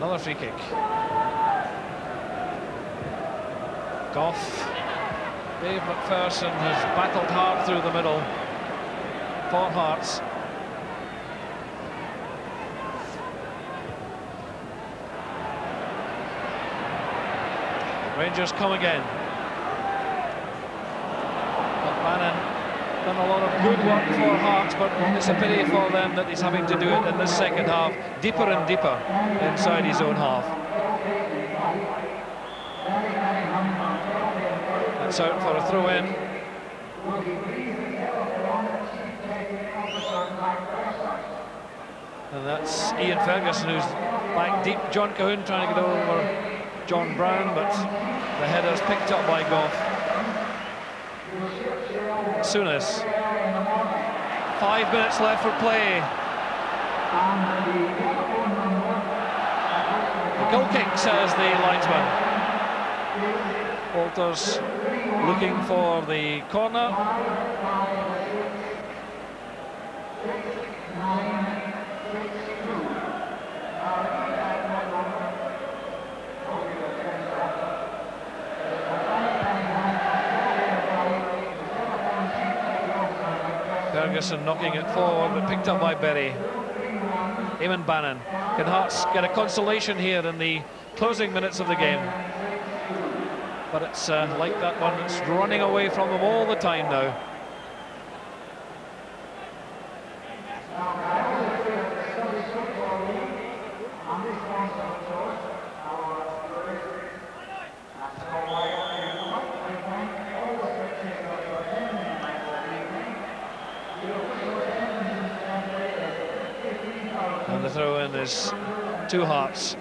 Another free kick. Goff. Dave McPherson has battled hard through the middle for Hearts. Rangers come again. But Bannon done a lot of good work for Hearts, but it's a pity for them that he's having to do it in this second half, deeper and deeper inside his own half. That's out for a throw-in. And that's Ian Ferguson, who's back deep. John Cahoon trying to get over John Brown, but the header's picked up by Goff. Souness. 5 minutes left for play. The goal kick, says the linesman. Walters looking for the corner. Ferguson knocking it forward, but picked up by Berry. Eamon Bannon. Can Hearts get a consolation here in the closing minutes of the game? But it's like that one, it's running away from them all the time now. And the throw-in is to Hearts.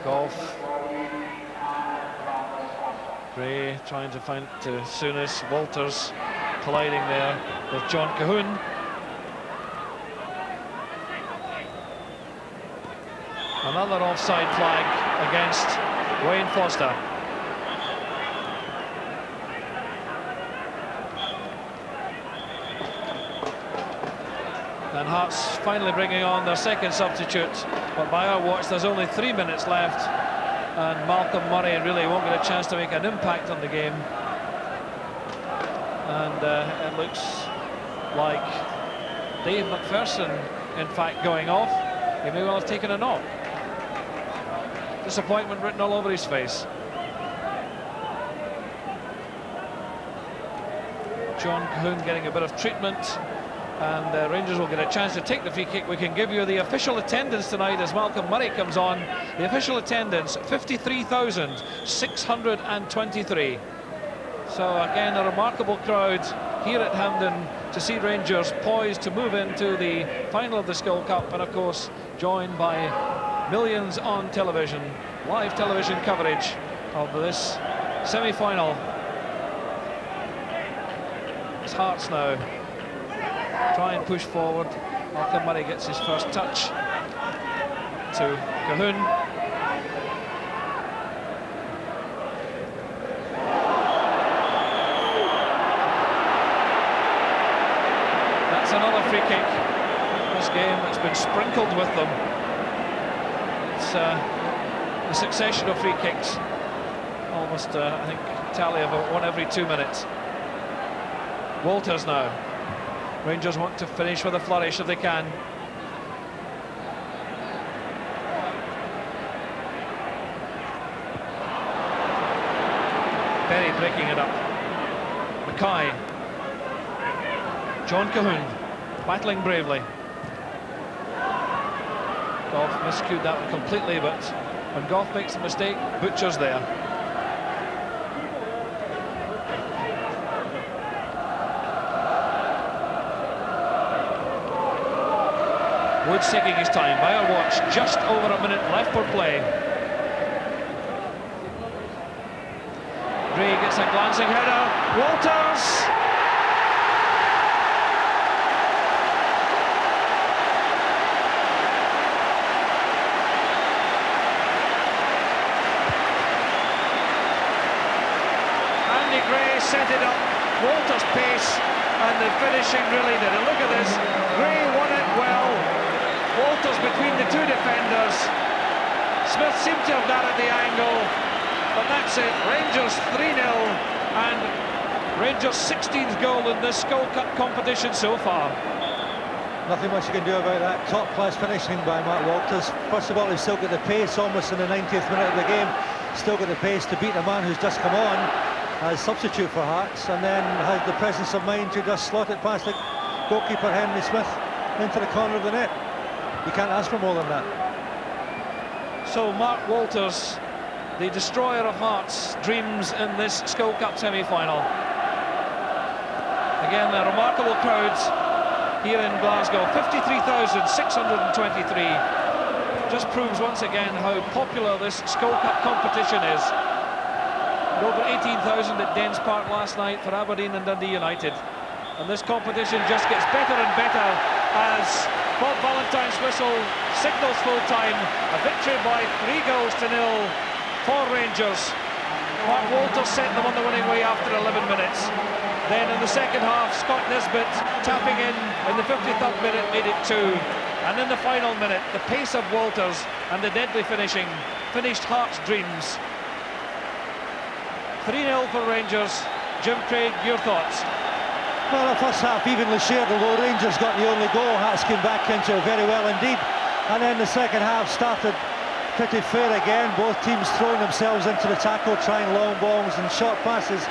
Goff. Gray trying to find to Souness. Walters colliding there with John Cahoon. Another offside flag against Wayne Foster. And Hearts finally bringing on their second substitute, but by our watch there's only 3 minutes left, and Malcolm Murray really won't get a chance to make an impact on the game. And it looks like Dave McPherson, in fact, going off. He may well have taken a knock. Disappointment written all over his face. John Cahoon getting a bit of treatment, and Rangers will get a chance to take the free kick. We can give you the official attendance tonight as Malcolm Murray comes on. The official attendance, 53,623. So again, a remarkable crowd here at Hampden to see Rangers poised to move into the final of the Skull Cup, and of course joined by millions on television. Live television coverage of this semi-final. It's Hearts now. Try and push forward. Malcolm Murray gets his first touch to Cahoon. That's another free kick. This game that's been sprinkled with them. It's a succession of free kicks. Almost, I think, tally of one every 2 minutes. Walters now. Rangers want to finish with a flourish if they can. Berry breaking it up. Mackay. John Cahoon battling bravely. Goff miscued that one completely, but when Goff makes a mistake, Butcher's there. Woods taking his time. By our watch, just over a minute left for play. Gray gets a glancing header. Walters! Andy Gray set it up. Walters' pace and the finishing really did it. Look at this. Gray won it well. Walters between the two defenders. Smith seemed to have narrowed the angle, but that's it. Rangers 3-0, and Rangers' 16th goal in this Skull Cup competition so far. Nothing much you can do about that. Top-class finishing by Mark Walters. First of all, he's still got the pace almost in the 90th minute of the game. Still got the pace to beat a man who's just come on as substitute for Hearts, and then has the presence of mind to just slot it past the goalkeeper Henry Smith into the corner of the net. You can't ask for more than that. So Mark Walters, the destroyer of Hearts' dreams in this Skull Cup semi-final. Again, the remarkable crowds here in Glasgow, 53,623. Just proves once again how popular this Skull Cup competition is. And over 18,000 at Dens Park last night for Aberdeen and Dundee United. And this competition just gets better and better as Bob Valentine's whistle signals full-time. A victory by 3-0 for Rangers. Mark Walters sent them on the winning way after 11 minutes. Then in the second half, Scott Nisbet tapping in the 53rd minute made it 2. And in the final minute, the pace of Walters and the deadly finishing finished Hearts' dreams. 3-0 for Rangers. Jim Craig, your thoughts? Well, the first half evenly shared, although Rangers got the only goal. Hearts came back into it very well indeed. And then the second half started pretty fair again. Both teams throwing themselves into the tackle, trying long balls and short passes.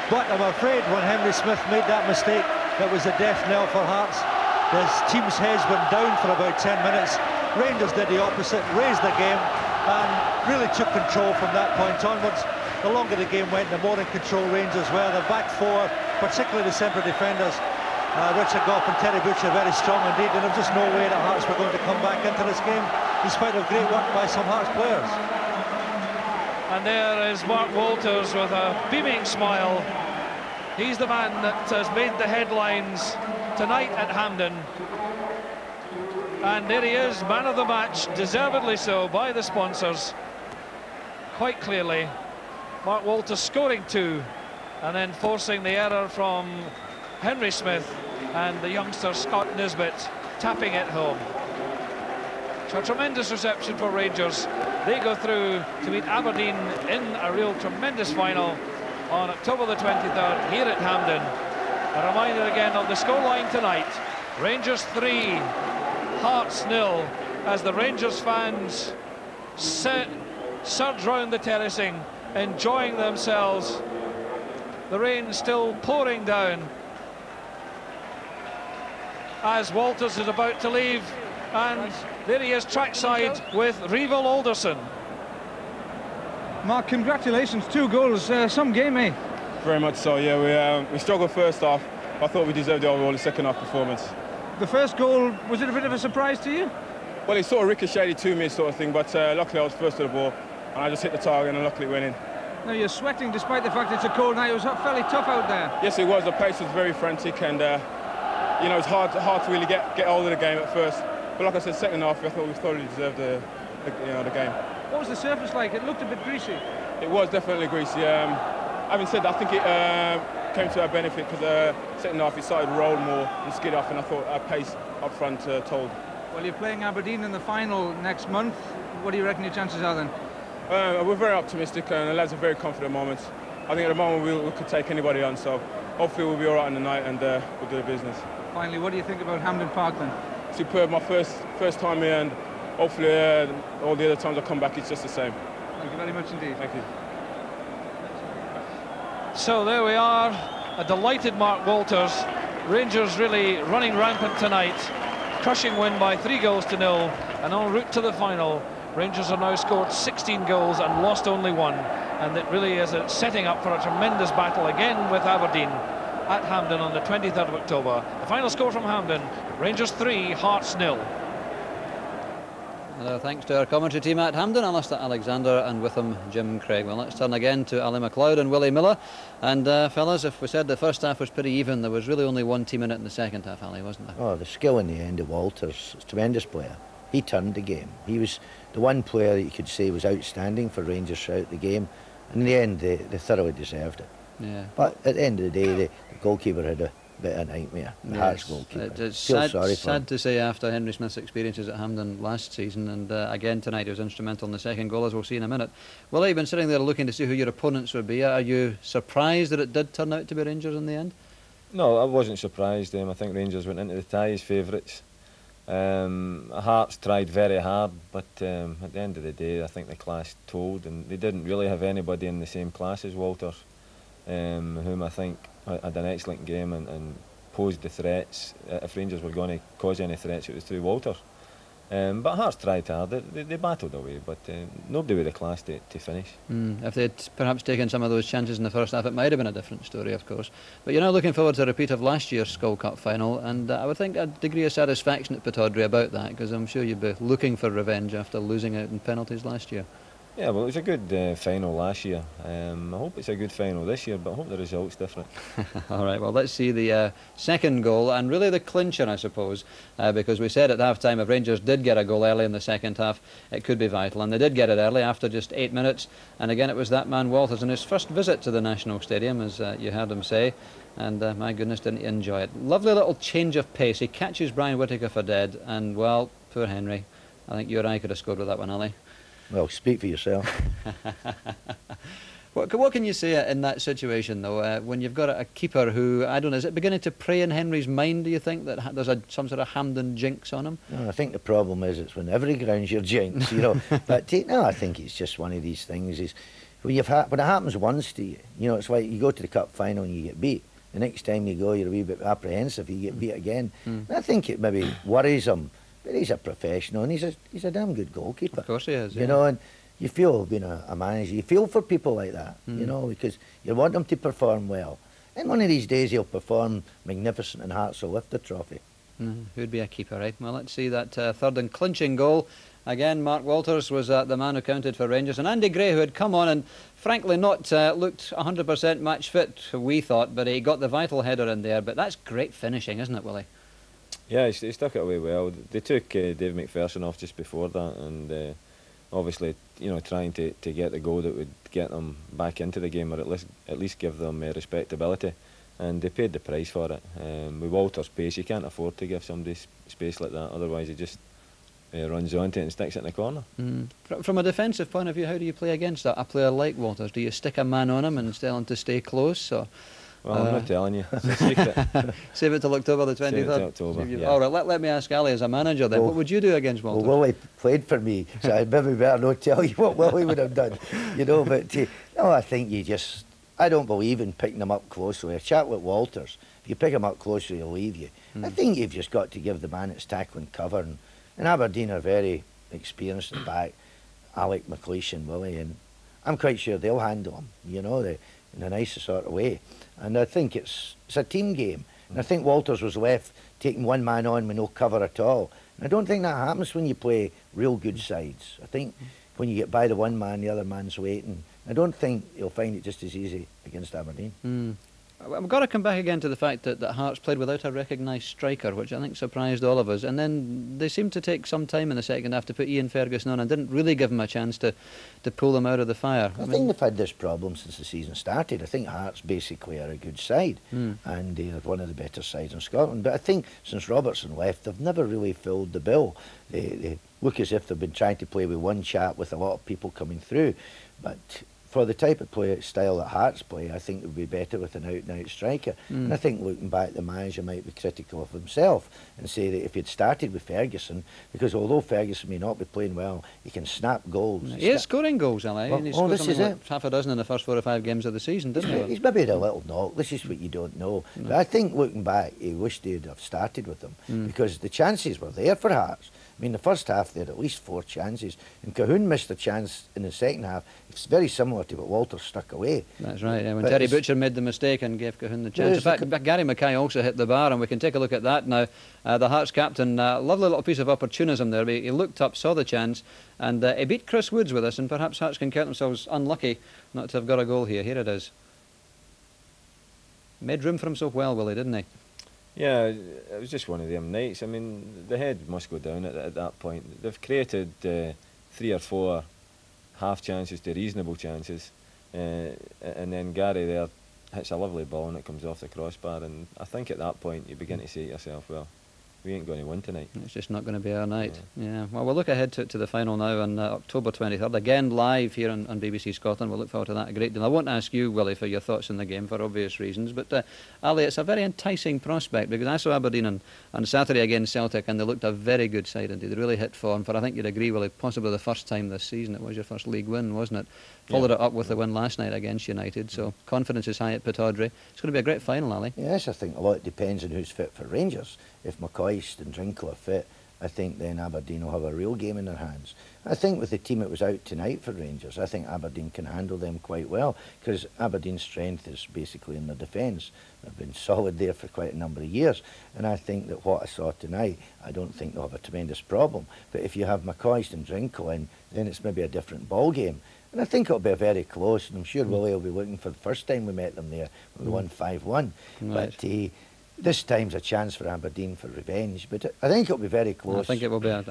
But I'm afraid when Henry Smith made that mistake, it was a death knell for Hearts. The team's heads went down for about 10 minutes. Rangers did the opposite, raised the game and really took control from that point onwards. The longer the game went, the more in control Rangers were. The back four, particularly the centre defenders, Richard Goff and Terry Butcher, very strong indeed, and there was just no way that Hearts were going to come back into this game, in spite of great work by some Hearts players. And there is Mark Walters with a beaming smile. He's the man that has made the headlines tonight at Hampden. And there he is, man of the match, deservedly so by the sponsors. Quite clearly, Mark Walters scoring 2 and then forcing the error from Henry Smith and the youngster Scott Nisbet tapping it home. So a tremendous reception for Rangers. They go through to meet Aberdeen in a real tremendous final on October the 23rd here at Hampden. A reminder again of the scoreline tonight. Rangers 3, Hearts 0, as the Rangers fans surge round the terracing, enjoying themselves. The rain still pouring down as Walters is about to leave, and there he is trackside with Revel Alderson. Mark, congratulations, 2 goals, some game, eh? Very much so, yeah. We struggled first half. I thought we deserved the overall second half performance. The first goal, was it a bit of a surprise to you? Well, it sort of ricocheted to me sort of thing, but luckily I was first to the ball and I just hit the target and luckily it went in. Now you're sweating despite the fact it's a cold night. It was fairly tough out there. Yes, it was. The pace was very frantic and you know, it's hard to really get hold of the game at first. But like I said, second half, I thought we thoroughly deserved the game. What was the surface like? It looked a bit greasy. It was definitely greasy. Having said that, I think it came to our benefit because second half it started to roll more and skid off, and I thought our pace up front told. Well, you're playing Aberdeen in the final next month. What do you reckon your chances are then? We're very optimistic and the lads are very confident moments. I think at the moment we could take anybody on, so hopefully we'll be all right in the night and we'll do the business. Finally, what do you think about Hampden Park then? Superb, my first time here, and hopefully all the other times I come back it's just the same. Thank you very much indeed. Thank you. So there we are, a delighted Mark Walters. Rangers really running rampant tonight. Crushing win by 3-0, and en route to the final. Rangers have now scored 16 goals and lost only 1, and it really is setting up for a tremendous battle again with Aberdeen at Hampden on the 23rd of October. The final score from Hampden, Rangers 3, Hearts 0. Thanks to our commentary team at Hampden, Alistair Alexander, and with him Jim Craig. Well, let's turn again to Ali McLeod and Willie Miller. And fellas, if we said the first half was pretty even, there was really only one team in it in the second half, Ali, wasn't there? Oh, the skill in the end of Walters, a tremendous player. He turned the game. He was the one player that you could say was outstanding for Rangers throughout the game. And in the end, they thoroughly deserved it. Yeah. But at the end of the day, the goalkeeper had bit of a nightmare. The Yes, Hearts goalkeeper. it's Feel sad, sorry for him. sad to say after Henry Smith's experiences at Hampden last season, and again tonight he was instrumental in the second goal, as we'll see in a minute. Well, you've been sitting there looking to see who your opponents would be. Are you surprised that it did turn out to be Rangers in the end? No, I wasn't surprised. I think Rangers went into the tie as favourites. Hearts tried very hard, but at the end of the day, I think the class told, and they didn't really have anybody in the same class as Walters, whom I think had an excellent game and posed the threats. If Rangers were going to cause any threats, it was through Walters. But Hearts tried hard. They battled away, but nobody with the class to finish. If they'd perhaps taken some of those chances in the first half, it might have been a different story, of course. But you're now looking forward to a repeat of last year's Skull Cup final, and I would think a degree of satisfaction at Pittodrie about that, because I'm sure you'd be looking for revenge after losing out in penalties last year. Yeah, well, it was a good final last year. I hope it's a good final this year, but I hope the result's different. All right, well, let's see the second goal, and really the clincher, I suppose, because we said at half-time if Rangers did get a goal early in the second half, it could be vital, and they did get it early after just 8 minutes, and again it was that man Walters in his first visit to the National Stadium, as you heard him say, and my goodness, didn't he enjoy it. Lovely little change of pace. He catches Brian Whittaker for dead, and, well, poor Henry. I think you or I could have scored with that one, Ali. Well, speak for yourself. What can you say in that situation, though, when you've got a keeper who, I don't know, is it beginning to prey in Henry's mind, do you think, that there's some sort of Hampden jinx on him? No, I think the problem is it's when every ground's your jinx, you know. But no, I think it's just one of these things. Is when it happens once to you, you know, it's like you go to the cup final and you get beat. The next time you go, you're a wee bit apprehensive, you get beat again. And I think it maybe worries him. But he's a professional and he's a damn good goalkeeper. Of course he is, You know, and you feel, being a manager, you feel for people like that, you know, because you want them to perform well. And one of these days he'll perform magnificent and Hearts will lift the trophy. Who'd be a keeper, right? Well, let's see that third and clinching goal. Again, Mark Walters was the man who counted for Rangers. And Andy Gray, who had come on and frankly not looked 100% match fit, we thought, but he got the vital header in there. But that's great finishing, isn't it, Willie? Yeah, he stuck it away well. They took Dave McPherson off just before that, and obviously, you know, trying to get the goal that would get them back into the game, or at least give them respectability, and they paid the price for it. With Walter's pace, you can't afford to give somebody space like that, otherwise he just runs onto it and sticks it in the corner. From a defensive point of view, how do you play against that? A player like Walters, do you stick a man on him and tell him to stay close, or? Well, I'm not telling you. It's a secret. Save it till October the 23rd. Save it till October, yeah. All right, let me ask Ali as a manager then. What would you do against Walters? Well, Willie played for me, so I'd maybe better not tell you what Willie would have done. You know, but no, I think I don't believe in picking them up closely. A chat with Walters, if you pick him up closely, he'll leave you. I think you've just got to give the man its tackling cover. And Aberdeen are very experienced at the back, Alec McLeish and Willie, and I'm quite sure they'll handle him, you know, in a nicer sort of way. And I think it's a team game. And I think Walters was left taking one man on with no cover at all. And I don't think that happens when you play real good sides. I think when you get by the one man, the other man's waiting. I don't think you'll find it just as easy against Aberdeen. I've got to come back again to the fact that Hearts played without a recognised striker, which I think surprised all of us. And then they seemed to take some time in the second half to put Ian Ferguson on and didn't really give him a chance to pull them out of the fire. I think they've had this problem since the season started. I think Hearts basically are a good side, and they're one of the better sides in Scotland. But I think since Robertson left, they've never really filled the bill. They look as if they've been trying to play with one chap with a lot of people coming through. But for the type of style that Hearts play, I think it would be better with an out-and-out striker. And I think looking back, the manager might be critical of himself and say that if he'd started with Ferguson, because although Ferguson may not be playing well, he can snap goals. He is scoring goals, Ali. Well, he scored this is like half a dozen in the first 4 or 5 games of the season, didn't he? He's maybe had a little knock. This is what you don't know. But I think looking back, he wished he'd have started with them because the chances were there for Hearts. I mean, the first half they had at least 4 chances, and Cahoon missed a chance in the second half. It's very similar to what Walter stuck away. That's right, when Terry Butcher made the mistake and gave Cahoon the chance. In fact, Gary Mackay also hit the bar, and we can take a look at that now. The Hearts captain, lovely little piece of opportunism there. He looked up, saw the chance, and he beat Chris Woods with us, and perhaps Hearts can count themselves unlucky not to have got a goal here. Here it is. Made room for himself well, Willie, didn't he? Yeah, it was just one of them nights. I mean, the head must go down at that point. They've created 3 or 4 half chances to reasonable chances, and then Gary there hits a lovely ball and it comes off the crossbar, and I think at that point you begin to say to yourself, well, we ain't going to win tonight. It's just not going to be our night. Yeah. Well, we'll look ahead to the final now on October 23rd, again live here on BBC Scotland. We'll look forward to that a great deal. I won't ask you, Willie, for your thoughts on the game for obvious reasons, but Ali, it's a very enticing prospect, because I saw Aberdeen on Saturday against Celtic, and they looked a very good side indeed. They really hit form for, I think you'd agree, Willie, possibly the first time this season. It was your first league win, wasn't it? Followed it up with the win last night against United, so confidence is high at Pittodrie. It's going to be a great final, Ali. Yes, I think a lot depends on who's fit for Rangers. If McCoist and Drinkle are fit, I think then Aberdeen will have a real game in their hands. I think with the team that was out tonight for Rangers, I think Aberdeen can handle them quite well, because Aberdeen's strength is basically in their defence. They've been solid there for quite a number of years, and I think that what I saw tonight, I don't think they'll have a tremendous problem. But if you have McCoist and Drinkle in, then it's maybe a different ball game. And I think it'll be very close, and I'm sure Willie will be looking for the first time we met them there, we won 5-1. Right. But this time's a chance for Aberdeen for revenge, but I think it'll be very close. I think it will be a